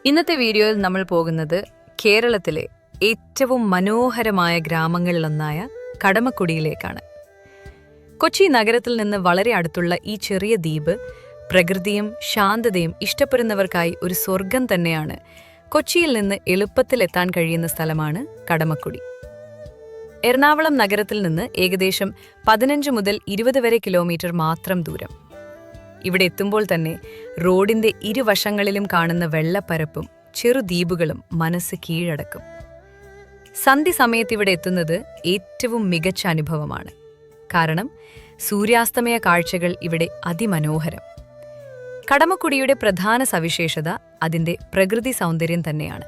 ഇന്നത്തെ വീഡിയോയിൽ നമ്മൾ പോകുന്നത് കേരളത്തിലെ ഏറ്റവും മനോഹരമായ ഗ്രാമങ്ങളിലൊന്നായ കടമക്കുടിയിലേക്കാണ്. കൊച്ചി നഗരത്തിൽ നിന്ന് വളരെ അടുത്തുള്ള ഈ ചെറിയ ദ്വീപ് പ്രകൃതിയും ശാന്തതയും ഇഷ്ടപ്പെടുന്നവർക്കായി ഒരു സ്വർഗം തന്നെയാണ്. കൊച്ചിയിൽ നിന്ന് എളുപ്പത്തിൽ എത്താൻ കഴിയുന്ന സ്ഥലമാണ് കടമക്കുടി. എറണാകുളം നഗരത്തിൽ നിന്ന് ഏകദേശം 15 മുതൽ 20 വരെ കിലോമീറ്റർ മാത്രം ദൂരം. ഇവിടെ എത്തുമ്പോൾ തന്നെ റോഡിന്റെ ഇരുവശങ്ങളിലും കാണുന്ന വെള്ളപ്പരപ്പും ചെറുദ്വീപുകളും മനസ്സ് കീഴടക്കും. സന്ധ്യ സമയത്ത് ഇവിടെ എത്തുന്നത് ഏറ്റവും മികച്ച അനുഭവമാണ്. കാരണം സൂര്യാസ്തമയ കാഴ്ചകൾ ഇവിടെ അതിമനോഹരം. കടമക്കുടിയുടെ പ്രധാന സവിശേഷത അതിന്റെ പ്രകൃതി സൗന്ദര്യം തന്നെയാണ്.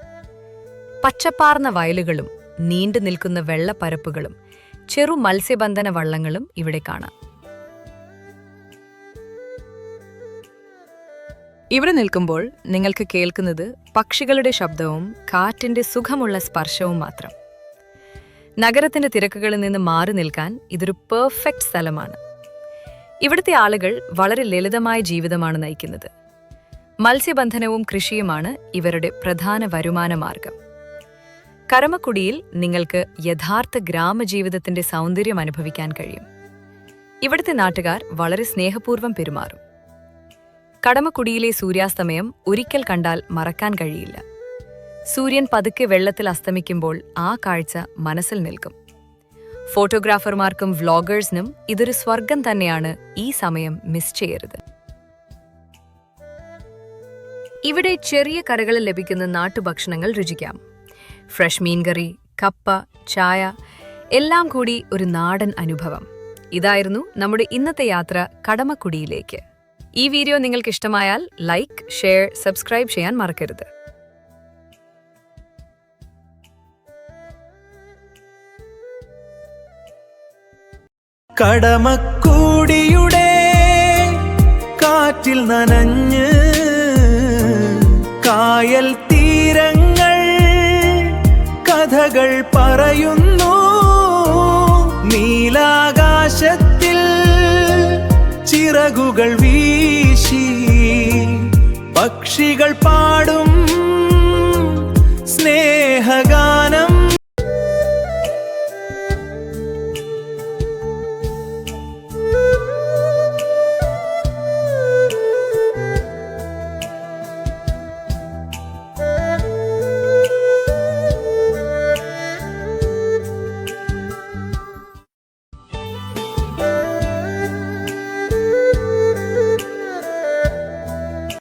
പച്ചപ്പാർന്ന വയലുകളും നീണ്ടു നിൽക്കുന്ന വെള്ളപ്പരപ്പുകളും ചെറു മത്സ്യബന്ധന വള്ളങ്ങളും ഇവിടെ കാണാം. ഇവിടെ നിൽക്കുമ്പോൾ നിങ്ങൾക്ക് കേൾക്കുന്നത് പക്ഷികളുടെ ശബ്ദവും കാറ്റിന്റെ സുഖമുള്ള സ്പർശവും മാത്രം. നഗരത്തിന്റെ തിരക്കുകളിൽ നിന്ന് മാറി നിൽക്കാൻ ഇതൊരു പെർഫെക്റ്റ് സ്ഥലമാണ്. ഇവിടുത്തെ ആളുകൾ വളരെ ലളിതമായ ജീവിതമാണ് നയിക്കുന്നത്. മത്സ്യബന്ധനവും കൃഷിയുമാണ് ഇവരുടെ പ്രധാന വരുമാന മാർഗം. കടമക്കുടിയിൽ നിങ്ങൾക്ക് യഥാർത്ഥ ഗ്രാമജീവിതത്തിന്റെ സൗന്ദര്യം അനുഭവിക്കാൻ കഴിയും. ഇവിടുത്തെ നാട്ടുകാർ വളരെ സ്നേഹപൂർവ്വം പെരുമാറും. കടമക്കുടിയിലെ സൂര്യാസ്തമയം ഒരിക്കൽ കണ്ടാൽ മറക്കാൻ കഴിയില്ല. സൂര്യൻ പതുക്കെ വെള്ളത്തിൽ അസ്തമിക്കുമ്പോൾ ആ കാഴ്ച മനസ്സിൽ നിൽക്കും. ഫോട്ടോഗ്രാഫർമാർക്കും വ്ളോഗേഴ്സിനും ഇതൊരു സ്വർഗം തന്നെയാണ്. ഈ സമയം മിസ് ചെയ്യരുത്. ഇവിടെ ചെറിയ കടകളിൽ ലഭിക്കുന്ന നാട്ടുഭക്ഷണങ്ങൾ രുചിക്കാം. ഫ്രഷ് മീൻകറി, കപ്പ, ചായ എല്ലാം കൂടി ഒരു നാടൻ അനുഭവം. ഇതായിരുന്നു നമ്മുടെ ഇന്നത്തെ യാത്ര കടമക്കുടിയിലേക്ക്. ഈ വീഡിയോ നിങ്ങൾക്ക് ഇഷ്ടമായാൽ ലൈക്ക്, ഷെയർ, സബ്സ്ക്രൈബ് ചെയ്യാൻ മറക്കരുത്. കടമക്കുടിയുടെ കാറ്റിൽ നനഞ്ഞ് കായൽ തീരങ്ങൾ കഥകൾ പറയുന്നു. നീലാകാശത്തിൽ ചിറകുകൾ വീശി പക്ഷികൾ പാടും